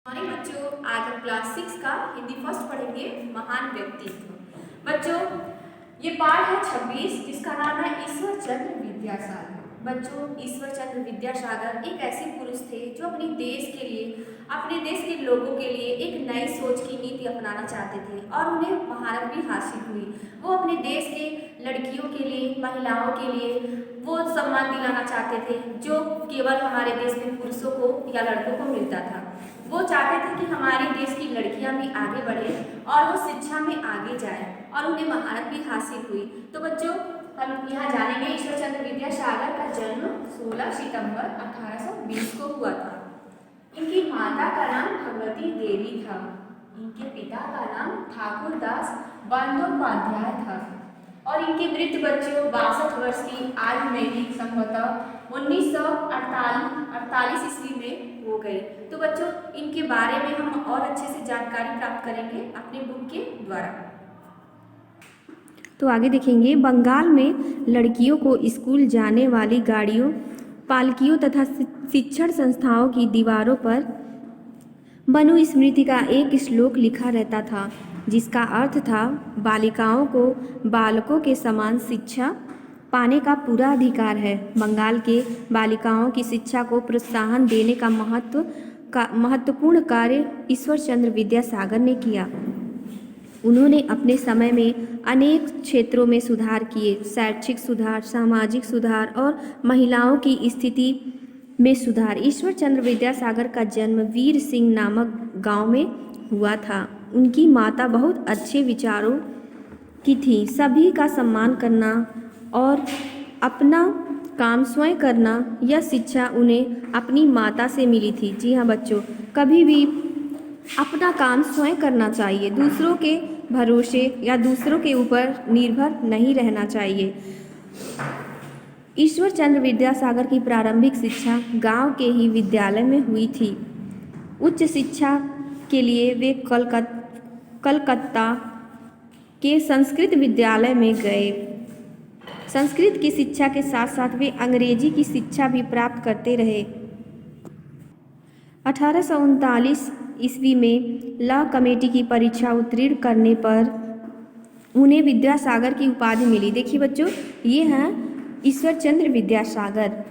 Morning बच्चों, आज हम क्लास 6 का हिंदी फर्स्ट पढ़ेंगे महान व्यक्तित्व। बच्चों, ये पाठ है 26 जिसका नाम है ईश्वर चंद्र विद्यासागर। बच्चों, ईश्वर चंद्र विद्यासागर एक ऐसे पुरुष थे जो अपने देश के लिए, अपने देश के लोगों के लिए एक नई सोच की नीति अपनाना चाहते थे और उन्हें महारत भी हासिल हुई। वो अपने देश के लड़कियों के लिए, महिलाओं के लिए वो सम्मान दिलाना चाहते थे जो केवल हमारे देश में पुरुषों को या लड़कों को मिलता था। वो चाहते थे कि हमारे देश की लड़कियां भी आगे बढ़े और वो शिक्षा में आगे जाए और उन्हें महारत भी हासिल हुई। तो बच्चों, हम यहाँ जानेंगे ईश्वर चंद्र विद्यासागर का जन्म 16 सितंबर 1820 को हुआ था। इनकी माता का नाम भगवती देवी था। इनके पिता का नाम ठाकुर दास बंदोपाध्याय था और इनके मृत बच्चों 62 वर्ष की आयु में ही संभवतः 1948 ईस्वी में हो गई। तो बच्चों, इनके बारे में हम और अच्छे से जानकारी प्राप्त करेंगे अपने बुक के द्वारा। तो आगे देखेंगे, बंगाल में लड़कियों को स्कूल जाने वाली गाड़ियों, पालकियों तथा शिक्षण संस्थाओं की दीवारों पर मनुस्मृति का एक श्लोक लिखा रहता था जिसका अर्थ था बालिकाओं को बालकों के समान शिक्षा पाने का पूरा अधिकार है। बंगाल के बालिकाओं की शिक्षा को प्रोत्साहन देने का महत्वपूर्ण कार्य ईश्वर चंद्र विद्यासागर ने किया। उन्होंने अपने समय में अनेक क्षेत्रों में सुधार किए, शैक्षिक सुधार, सामाजिक सुधार और महिलाओं की स्थिति में सुधार। ईश्वर चंद्र विद्यासागर का जन्म वीर सिंह नामक गांव में हुआ था। उनकी माता बहुत अच्छे विचारों की थी। सभी का सम्मान करना और अपना काम स्वयं करना, यह शिक्षा उन्हें अपनी माता से मिली थी। जी हाँ बच्चों, कभी भी अपना काम स्वयं करना चाहिए, दूसरों के भरोसे या दूसरों के ऊपर निर्भर नहीं रहना चाहिए। ईश्वर चंद्र विद्यासागर की प्रारंभिक शिक्षा गांव के ही विद्यालय में हुई थी। उच्च शिक्षा के लिए वे कलकत्ता के संस्कृत विद्यालय में गए। संस्कृत की शिक्षा के साथ साथ वे अंग्रेजी की शिक्षा भी प्राप्त करते रहे। 1839 ईस्वी में लॉ कमेटी की परीक्षा उत्तीर्ण करने पर उन्हें विद्यासागर की उपाधि मिली। देखिए बच्चों, ये हैं ईश्वर चंद्र विद्यासागर।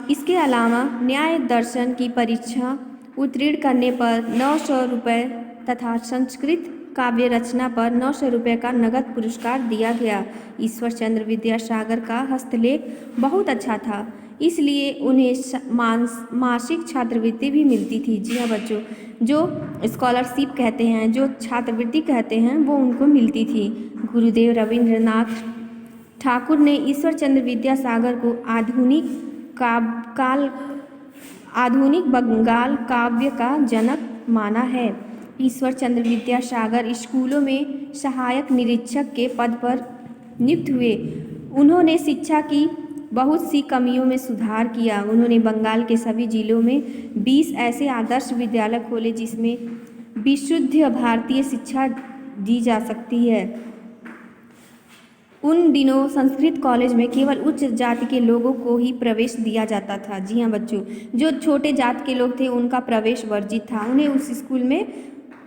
इसके अलावा न्याय दर्शन की परीक्षा उत्तीर्ण करने पर 900 रुपये तथा संस्कृत काव्य रचना पर 900 रुपये का नगद पुरस्कार दिया गया। ईश्वर चंद्र विद्यासागर का हस्तलेख बहुत अच्छा था, इसलिए उन्हें मासिक छात्रवृत्ति भी मिलती थी। जी हाँ बच्चों, जो स्कॉलरशिप कहते हैं, जो छात्रवृत्ति कहते हैं, वो उनको मिलती थी। गुरुदेव रविंद्रनाथ ठाकुर ने ईश्वर चंद्र विद्यासागर को आधुनिक बंगाल काव्य का जनक माना है। ईश्वर चंद्र विद्यासागर स्कूलों में सहायक निरीक्षक के पद पर नियुक्त हुए। उन्होंने शिक्षा की बहुत सी कमियों में सुधार किया। उन्होंने बंगाल के सभी जिलों में 20 ऐसे आदर्श विद्यालय खोले जिसमें विशुद्ध भारतीय शिक्षा दी जा सकती है। उन दिनों संस्कृत कॉलेज में केवल उच्च जाति के लोगों को ही प्रवेश दिया जाता था। जी हाँ बच्चों, जो छोटे जात के लोग थे उनका प्रवेश वर्जित था, उन्हें उस स्कूल में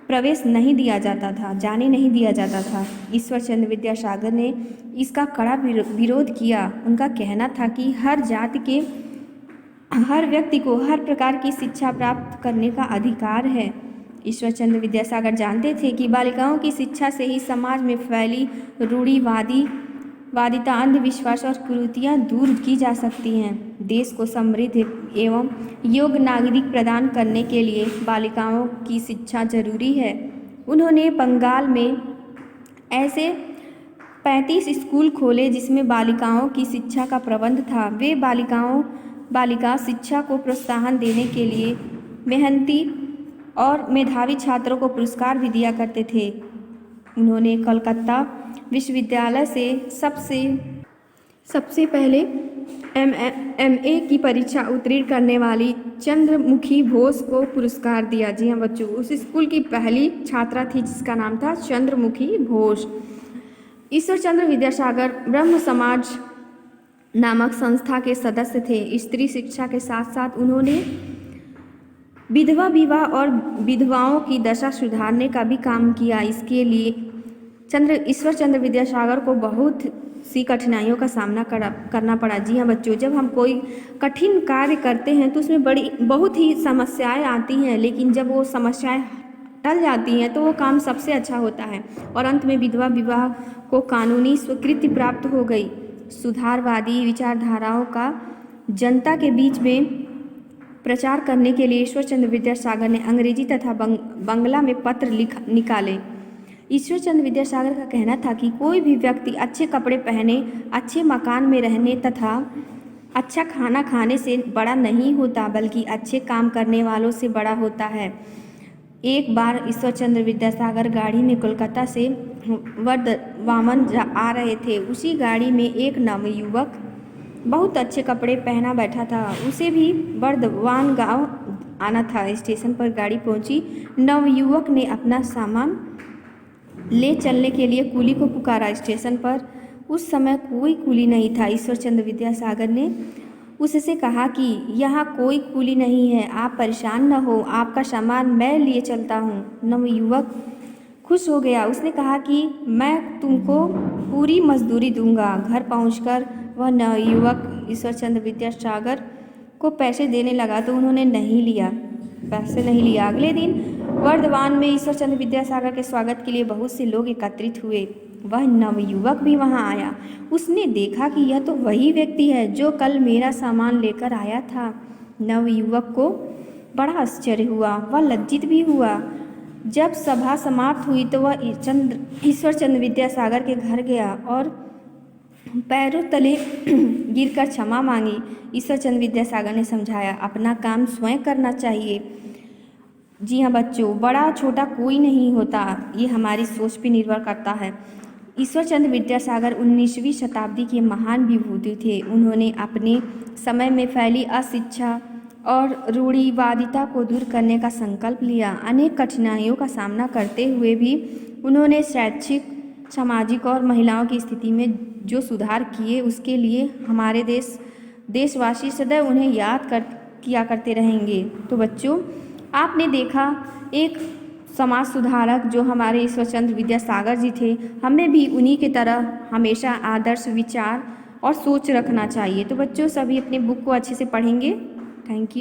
प्रवेश नहीं दिया जाता था, जाने नहीं दिया जाता था। ईश्वर चंद्र विद्यासागर ने इसका कड़ा विरोध किया। उनका कहना था कि हर जाति के हर व्यक्ति को हर प्रकार की शिक्षा प्राप्त करने का अधिकार है। ईश्वर चंद्र विद्यासागर जानते थे कि बालिकाओं की शिक्षा से ही समाज में फैली रूढ़िवादिता, अंधविश्वास और कुरीतियाँ दूर की जा सकती हैं। देश को समृद्ध एवं योग्य नागरिक प्रदान करने के लिए बालिकाओं की शिक्षा जरूरी है। उन्होंने बंगाल में ऐसे 35 स्कूल खोले जिसमें बालिकाओं की शिक्षा का प्रबंध था। वे बालिका शिक्षा को प्रोत्साहन देने के लिए मेहनती और मेधावी छात्रों को पुरस्कार भी दिया करते थे। उन्होंने कलकत्ता विश्वविद्यालय से सबसे पहले MA की परीक्षा उत्तीर्ण करने वाली चंद्रमुखी घोष को पुरस्कार दिया। जी हाँ बच्चों, उस स्कूल की पहली छात्रा थी जिसका नाम था चंद्रमुखी घोष। ईश्वर चंद्र विद्यासागर ब्रह्म समाज नामक संस्था के सदस्य थे। स्त्री शिक्षा के साथ साथ उन्होंने विधवा विवाह और विधवाओं की दशा सुधारने का भी काम किया। इसके लिए ईश्वर चंद्र विद्यासागर को बहुत सी कठिनाइयों का सामना करना पड़ा। जी हाँ बच्चों, जब हम कोई कठिन कार्य करते हैं तो उसमें बहुत ही समस्याएं आती हैं, लेकिन जब वो समस्याएं टल जाती हैं तो वो काम सबसे अच्छा होता है। और अंत में विधवा विवाह को कानूनी स्वीकृति प्राप्त हो गई। सुधारवादी विचारधाराओं का जनता के बीच में प्रचार करने के लिए ईश्वर चंद्र विद्यासागर ने अंग्रेजी तथा बंगला में पत्र निकाले। ईश्वर चंद्र विद्यासागर का कहना था कि कोई भी व्यक्ति अच्छे कपड़े पहने, अच्छे मकान में रहने तथा अच्छा खाना खाने से बड़ा नहीं होता, बल्कि अच्छे काम करने वालों से बड़ा होता है। एक बार ईश्वर चंद्र विद्यासागर गाड़ी में कोलकाता से वर्धवान आ रहे थे। उसी गाड़ी में एक नवयुवक बहुत अच्छे कपड़े पहना बैठा था। उसे भी वर्धवान गांव आना था। स्टेशन पर गाड़ी पहुंची। नवयुवक ने अपना सामान ले चलने के लिए कुली को पुकारा। स्टेशन पर उस समय कोई कुली नहीं था। ईश्वर चंद्र विद्यासागर ने उससे कहा कि यहाँ कोई कुली नहीं है, आप परेशान न हो, आपका सामान मैं लिए चलता हूँ। नवयुवक खुश हो गया। उसने कहा कि मैं तुमको पूरी मजदूरी दूंगा। घर पहुंचकर वह नवयुवक ईश्वर चंद्र विद्यासागर को पैसे देने लगा तो उन्होंने पैसे नहीं लिया। अगले दिन वर्धमान में ईश्वर चंद्र विद्यासागर के स्वागत के लिए बहुत से लोग एकत्रित हुए। वह नवयुवक भी वहां आया। उसने देखा कि यह तो वही व्यक्ति है जो कल मेरा सामान लेकर आया था। नवयुवक को बड़ा आश्चर्य हुआ, वह लज्जित भी हुआ। जब सभा समाप्त हुई तो वह ईश्वर चंद्र विद्यासागर के घर गया और पैरों तले गिरकर क्षमा मांगी। ईश्वर चंद्र विद्यासागर ने समझाया, अपना काम स्वयं करना चाहिए। जी हाँ बच्चों, बड़ा छोटा कोई नहीं होता, ये हमारी सोच पर निर्भर करता है। ईश्वर चंद्र विद्यासागर 19वीं शताब्दी के महान विभूति थे। उन्होंने अपने समय में फैली अशिक्षा और रूढ़िवादिता को दूर करने का संकल्प लिया। अनेक कठिनाइयों का सामना करते हुए भी उन्होंने शैक्षिक, सामाजिक और महिलाओं की स्थिति में जो सुधार किए, उसके लिए हमारे देशवासी सदैव उन्हें किया करते रहेंगे। तो बच्चों, आपने देखा एक समाज सुधारक जो हमारे ईश्वर चंद्र विद्यासागर जी थे। हमें भी उन्हीं की तरह हमेशा आदर्श विचार और सोच रखना चाहिए। तो बच्चों, सभी अपने बुक को अच्छे से पढ़ेंगे। Thank you.